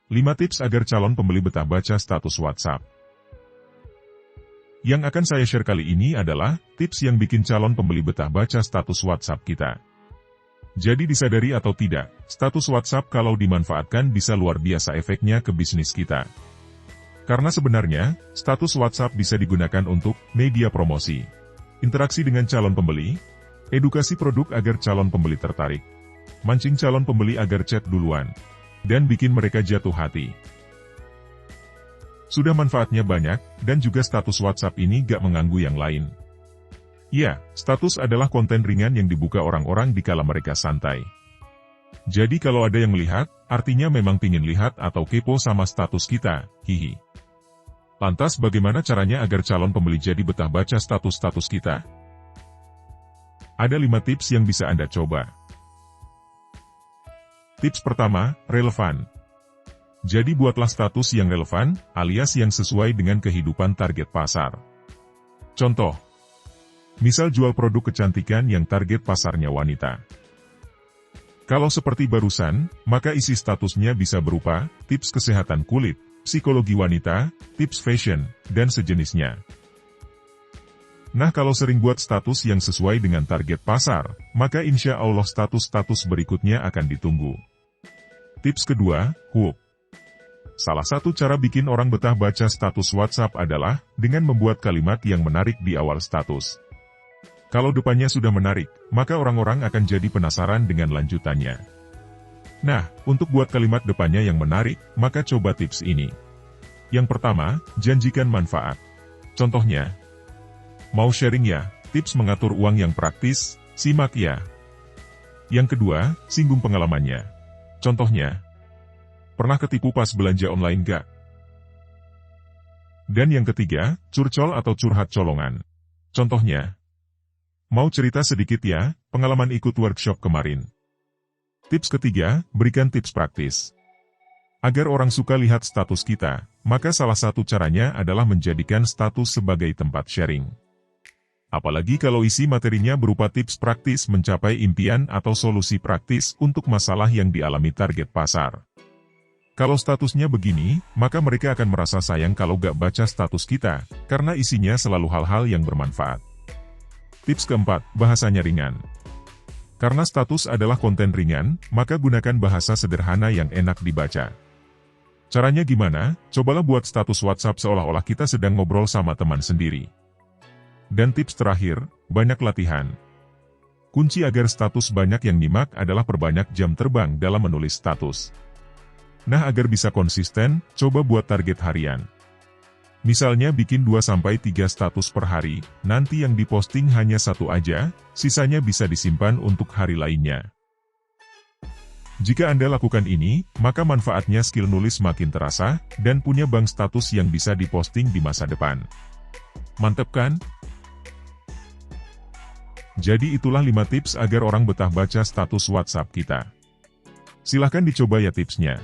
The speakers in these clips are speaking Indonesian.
5 tips agar calon pembeli betah baca status WhatsApp. Yang akan saya share kali ini adalah tips yang bikin calon pembeli betah baca status WhatsApp kita. Jadi disadari atau tidak, status WhatsApp kalau dimanfaatkan bisa luar biasa efeknya ke bisnis kita. Karena sebenarnya, status WhatsApp bisa digunakan untuk media promosi, interaksi dengan calon pembeli, edukasi produk agar calon pembeli tertarik, mancing calon pembeli agar chat duluan, dan bikin mereka jatuh hati. Sudah manfaatnya banyak, dan juga status WhatsApp ini gak mengganggu yang lain. Ya, status adalah konten ringan yang dibuka orang-orang dikala mereka santai. Jadi kalau ada yang melihat, artinya memang pingin lihat atau kepo sama status kita, hihi. Lantas bagaimana caranya agar calon pembeli jadi betah baca status-status kita? Ada 5 tips yang bisa Anda coba. Tips pertama, relevan. Jadi buatlah status yang relevan, alias yang sesuai dengan kehidupan target pasar. Contoh, misal jual produk kecantikan yang target pasarnya wanita. Kalau seperti barusan, maka isi statusnya bisa berupa tips kesehatan kulit, psikologi wanita, tips fashion, dan sejenisnya. Nah kalau sering buat status yang sesuai dengan target pasar, maka insya Allah status-status berikutnya akan ditunggu. Tips kedua, hook. Salah satu cara bikin orang betah baca status WhatsApp adalah dengan membuat kalimat yang menarik di awal status. Kalau depannya sudah menarik, maka orang-orang akan jadi penasaran dengan lanjutannya. Nah, untuk buat kalimat depannya yang menarik, maka coba tips ini. Yang pertama, janjikan manfaat. Contohnya, mau sharing ya, tips mengatur uang yang praktis, simak ya. Yang kedua, singgung pengalamannya. Contohnya, pernah ketipu pas belanja online gak? Dan yang ketiga, curcol atau curhat colongan. Contohnya, mau cerita sedikit ya, pengalaman ikut workshop kemarin. Tips ketiga, berikan tips praktis. Agar orang suka lihat status kita, maka salah satu caranya adalah menjadikan status sebagai tempat sharing. Apalagi kalau isi materinya berupa tips praktis mencapai impian atau solusi praktis untuk masalah yang dialami target pasar. Kalau statusnya begini, maka mereka akan merasa sayang kalau gak baca status kita, karena isinya selalu hal-hal yang bermanfaat. Tips keempat, bahasanya ringan. Karena status adalah konten ringan, maka gunakan bahasa sederhana yang enak dibaca. Caranya gimana? Cobalah buat status WhatsApp seolah-olah kita sedang ngobrol sama teman sendiri. Dan tips terakhir, banyak latihan. Kunci agar status banyak yang nyimak adalah perbanyak jam terbang dalam menulis status. Nah agar bisa konsisten, coba buat target harian. Misalnya bikin 2-3 status per hari, nanti yang diposting hanya 1 aja, sisanya bisa disimpan untuk hari lainnya. Jika Anda lakukan ini, maka manfaatnya skill nulis makin terasa, dan punya bank status yang bisa diposting di masa depan. Mantap kan? Jadi itulah 5 tips agar orang betah baca status WhatsApp kita. Silahkan dicoba ya tipsnya.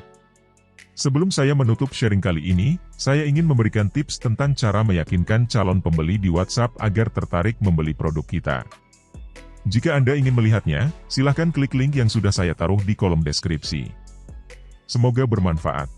Sebelum saya menutup sharing kali ini, saya ingin memberikan tips tentang cara meyakinkan calon pembeli di WhatsApp agar tertarik membeli produk kita. Jika Anda ingin melihatnya, silahkan klik link yang sudah saya taruh di kolom deskripsi. Semoga bermanfaat.